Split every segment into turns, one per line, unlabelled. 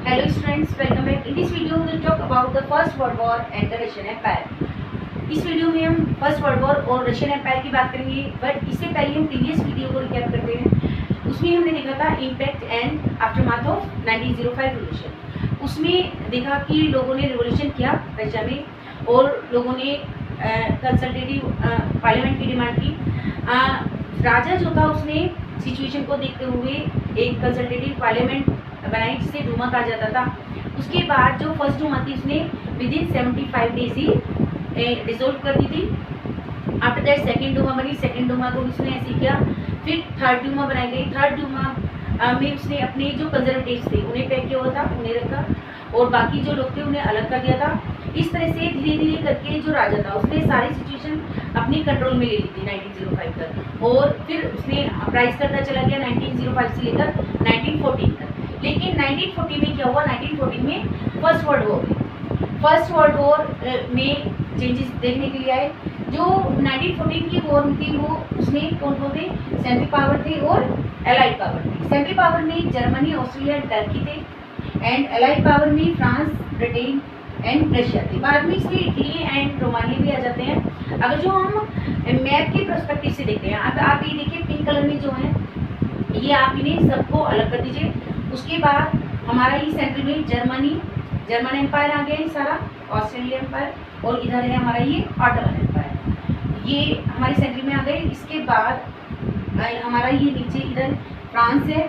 Hello students, welcome back. In this video, we will talk about the First World War and the Russian Empire. इस video में हम first World war और Russian empire की बात करेंगे, but इससे पहले हम प्रीवियस वीडियो को रिकैप करते हैं। उसमें हमने देखा था impact and aftermath of 1905 revolution. उसमें देखा कि लोगों ने रिवोल्यूशन किया रशिया में और लोगों ने कंसल्टेटिव पार्लियामेंट की डिमांड की। राजा जो था उसने सिचुएशन को देखते हुए एक कंसल्टेटिव पार्लियामेंट बनाई जिसे डूमा कहा जाता था। उसके बाद जो फर्स्ट डूमा थी उसने with in 75 days he dissolve कर दी थी। आफ्टर दैट सेकेंड डूमा बनी, सेकेंड डूमा को उसने ऐसे किया। फिर थर्ड डूमा बनाई गई। थर्ड डूमा में उसने अपने जो कंजर्वेटिव्स थे उन्हें पैक किया हुआ था, उन्हें रखा और बाकी जो लोग थे उन्हें अलग कर दिया था। इस तरह से धीरे धीरे करके जो राजा था उसने सारी सिचुएशन अपने कंट्रोल में ले ली थी 1905 तक, और फिर उसने अपराइज करता चला गया 1905 से लेकर 1914 तक। लेकिन 1940 में क्या हुआ? 1914 में फर्स्ट वर्ल्ड वॉर हुई। फर्स्ट वर्ल्ड वॉर में चेंजेस देखने के लिए आए। जो 1914 की वॉर थी वो उसमें कौन कौन थे? सेंट्रल पावर थे और एलाइड पावर थे। सेंट्रल पावर में जर्मनी, ऑस्ट्रेलिया, टर्की थे एंड एलाइड पावर में फ्रांस, ब्रिटेन एंड रशिया थे। बाद में इसमें इटली एंड रोमानिया भी आ जाते हैं। अगर जो हम मैप के पर्सपेक्टिव से देखते हैं, अब आप ये देखिए पिंक कलर में जो है ये आप इन्हें सबको अलग कर दीजिए। उसके बाद हमारा ये सेंट्रल में जर्मन एम्पायर आ गया, ये सारा ऑस्ट्रेलिया एम्पायर, और इधर है हमारा ये ऑटोमन एम्पायर, ये हमारे सेंट्रल में आ गए। इसके बाद हमारा ये नीचे इधर फ्रांस है,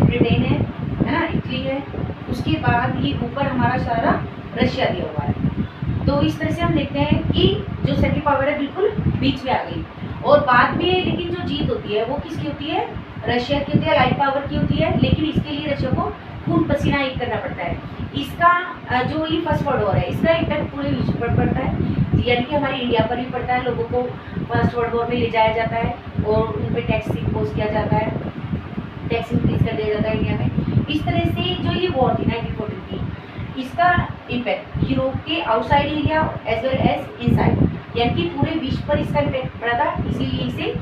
ब्रिटेन है ना, इटली है। उसके बाद ये ऊपर हमारा सारा रशिया दिया हुआ है। तो इस तरह से हम देखते हैं कि जो सेंट्रल पावर है बिल्कुल बीच में आ गई। और बाद में लेकिन जो जीत होती है वो किसकी होती है? रशिया की होती है, लाइट पावर की होती है। लेकिन इसके लिए रशिया को खून पसीना एक करना पड़ता है। इसका जो ये फर्स्ट वर्ल्ड वॉर है इसका इम्पैक्ट पूरे विश्व पर पड़ता है, यानी कि हमारे इंडिया पर भी पड़ता है। लोगों को फर्स्ट वर्ल्ड वॉर में ले जाया जाता है और उन पर टैक्स इम्पोज किया जाता है, टैक्स इंक्रीज कर दिया जाता है इंडिया में। इस तरह से जो ये वॉर थी 1914 की, इसका इम्पैक्ट यूरोप के outside area as well as inside, यानी कि पूरे विश्व पर इसका इम्पैक्ट पड़ा था। इसीलिए इसे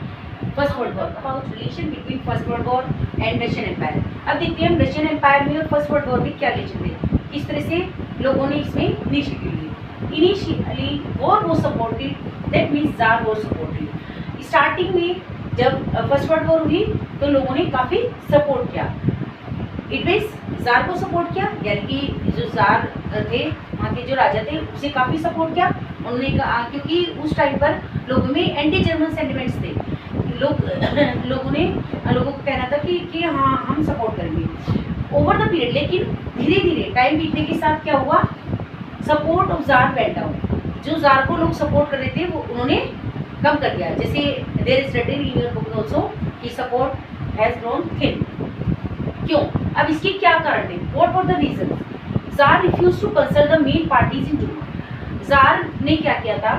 First World War about relation between First World War and Russian Empire. अब देखते हैं हम रशियन एम्पायर में और फर्स्ट वर्ल्ड वॉर में क्या रिलेशन थे, किस तरह से लोगों ने इसमें इनिशिएटिव ली। Initially war was supported, that means tsar was supported. Starting में जब फर्स्ट वर्ल्ड वॉर हुई तो लोगों ने काफ़ी सपोर्ट किया। इट मीन्स जार को सपोर्ट किया, यानी कि जो जार थे वहाँ के जो राजा थे उसे काफ़ी सपोर्ट किया उन्होंने, क्योंकि उस टाइम पर लोगों में एंटी जर्मन सेंटिमेंट्स थे। लोगों को कहना था कि हाँ हम सपोर्ट करेंगे ओवर द पीरियड। लेकिन धीरे धीरे टाइम बीतने के साथ क्या हुआ? Support of jar went down. जो जार को लोग सपोर्ट कर रहे थे वो उन्होंने कम कर दिया। जैसे there is written in your book also कि सपोर्ट हैज ग्रोन थिन। क्यों? अब इसके क्या कारण थे? What were the reason? Tsar refuse to consult the main parties in Duma. Tsar ने क्या किया था?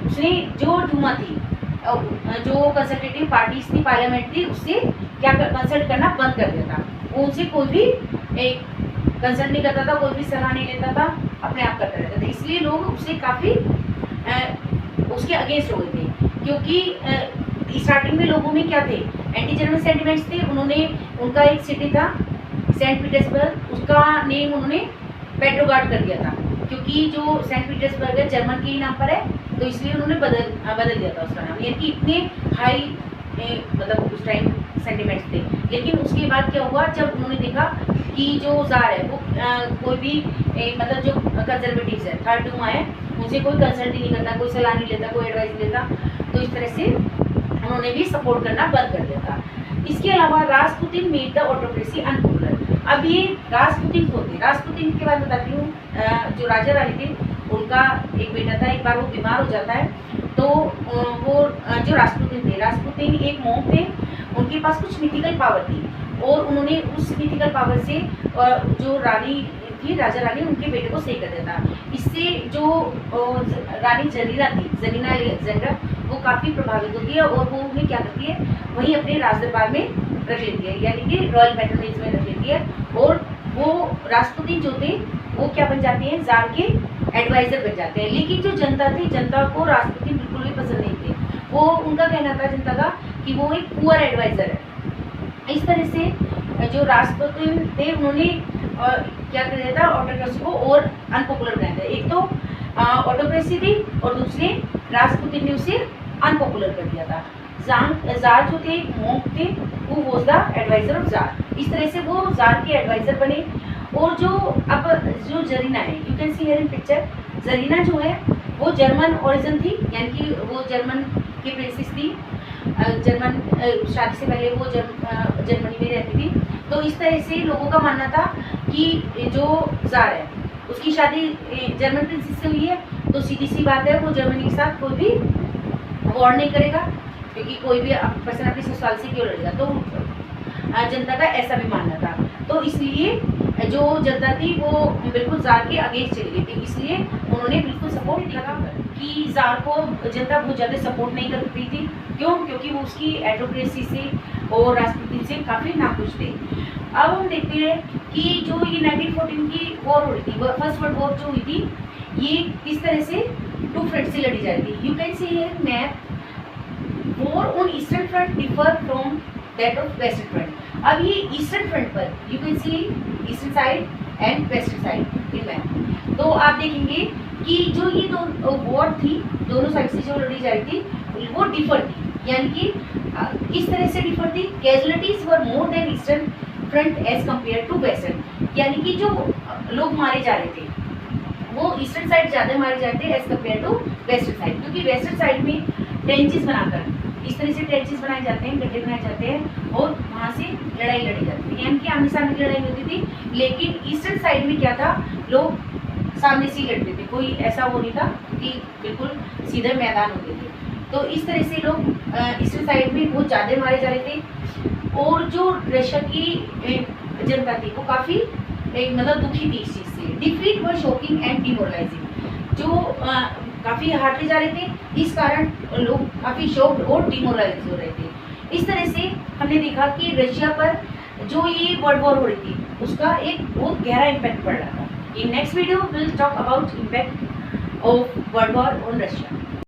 उसने जो डूमा थी, जो कंसल्टेटिव पार्टीज थी, पार्लियामेंट थी, उससे क्या कंसल्ट करना बंद कर दिया था। वो उनसे कोई भी एक कंसल्ट नहीं करता था, कोई भी सलाह नहीं लेता था, अपने आप करता रहता था। इसलिए लोग उससे काफ़ी उसके अगेंस्ट हो गए थे, क्योंकि स्टार्टिंग में लोगों में क्या थे? एंटी जर्मन सेंटिमेंट्स थे। उनका एक सिटी था सेंट पीटर्सबर्ग, उसका नेम उन्होंने पेट्रोगार्ड कर दिया था, क्योंकि जो सेंट पीटर्सबर्ग है जर्मन के ही नाम पर है, तो इसलिए उन्होंने बदल दिया था उसका नाम। यानी कि इतने हाई मतलब उस टाइम सेंटिमेंट्स थे। लेकिन उसके बाद क्या हुआ? जब उन्होंने देखा कि जो जार है वो कोई भी मतलब जो कंजर्वेटिव्स है, थर्ड डूमा है, उनसे कोई कंसल्ट ही नहीं करता, कोई सलाह नहीं लेता, कोई एडवाइस नहीं लेता, तो इस तरह से उन्होंने भी सपोर्ट करना बंद कर दिया था। इसके अलावा Rasputin made the autocracy unpopular. अब ये रासपुतिन होते, रासपुतिन के बारे में बताती हूँ। जो राजा रानी थे उनका एक बेटा था, एक बार वो बीमार हो जाता है, तो वो जो रासपुतिन एक मोंक थे, उनके पास कुछ मिथिकल पावर थी और उन्होंने उस मिथिकल पावर से जो रानी थी, राजा रानी, उनके बेटे को सही कर दिया था। इससे जो रानी जरीना अलेक्जेंडर, वो काफ़ी प्रभावित होती है और वो उन्हें क्या करती है? वहीं अपने राजदरबार में रख लेती है, यानी कि रॉयल पैट्रोनेज में रख लेती है। और वो राष्ट्रपति जो थे वो क्या बन जाते हैं? जार के एडवाइजर बन जाते हैं। लेकिन जो जनता थी, जनता को राष्ट्रपति बिल्कुल भी पसंद नहीं थे। वो उनका कहना था जनता का कि वो एक पुअर एडवाइजर है। इस तरह से जो राष्ट्रपुतिन थे उन्होंने क्या कर दिया था, ऑटोक्रेसी को और अनपॉपुलर बनाया था। एक तो ऑटोक्रेसी थी और दूसरे राष्ट्रपुतिन ने उसे अनपॉपुलर कर दिया था। जार जो थे मोंक थे, वो was the advisor of tsar. इस तरह से वो जार के एडवाइजर बने। और जो जरीना है, you can see here in picture, Zarina जो है वो जर्मन ओरिजिन थी, यानी कि वो जर्मन की प्रिंसेस थी। जर्मन शादी से पहले वो जर्मनी में रहती थी। तो इस तरह से लोगों का मानना था कि जो जार है उसकी शादी जर्मन प्रिंसेस से हुई है, तो सीधी सी बात है वो जर्मनी के साथ कोई भी वॉर नहीं करेगा, क्योंकि कोई भी पर्सन अपने ससुराल से क्यों लड़ेगा। तो जनता का ऐसा भी मानना था। तो इसलिए जो जनता थी वो बिल्कुल जार के अगेंस्ट चली गई थी, इसलिए उन्होंने बिल्कुल सपोर्ट नहीं करा कि जार को जनता बहुत ज़्यादा सपोर्ट नहीं कर रही थी। क्यों? क्योंकि वो उसकी एडोक्रेसी से और राष्ट्रपति से काफ़ी नाखुश थे। अब हम देखते हैं कि जो ये 1914 की वॉर हो रही थी, फर्स्ट वर्ल्ड वॉर जो हुई थी, ये किस तरह से टू फ्रंट से लड़ी जा रही थी। You can see here map. War on eastern front differ from that of western front. अब ये ईस्टर्न फ्रंट पर you can see eastern side and western side in map. तो आप देखेंगे कि जो ये दो वॉर थी, दोनों साइड से जो लड़ी जा रही थी वो डिफर थी, यानी कि किस तरह से डिफर थी। Casualties were more than eastern front as compare to western, यानी कि जो लोग मारे जा रहे थे वो ईस्टर्न साइड ज़्यादा मारे जाते हैं as compare to western side, क्योंकि वेस्टर्न साइड में ट्रेंचेस बनाकर इस तरह से ट्रेंचेस बनाए जाते हैं, गड्ढे बनाए जाते हैं और वहाँ से लड़ाई लड़ी जाती है, यानी कि आमने सामने की लड़ाई होती थी। लेकिन ईस्टर्न साइड में क्या था, लोग सामने से ही लड़ते थे, कोई ऐसा वो नहीं था कि बिल्कुल सीधे मैदान होते थे। तो इस तरह से लोग ईस्टर्न साइड में बहुत ज़्यादा मारे जा रहे थे। और जो रशिया की जनता थी वो काफ़ी मतलब दुखी थी इस चीज़ से। Defeat were shocking and demoralising, जो काफ़ी हारते जा रहे थे, इस कारण लोग काफ़ी शॉक्ड और डिमोरलाइज हो रहे थे। इस तरह से हमने देखा कि रशिया पर जो ये वर्ल्ड वॉर हो रही थी उसका एक बहुत गहरा इम्पैक्ट पड़ रहा था। In next video will talk about impact of world war on Russia.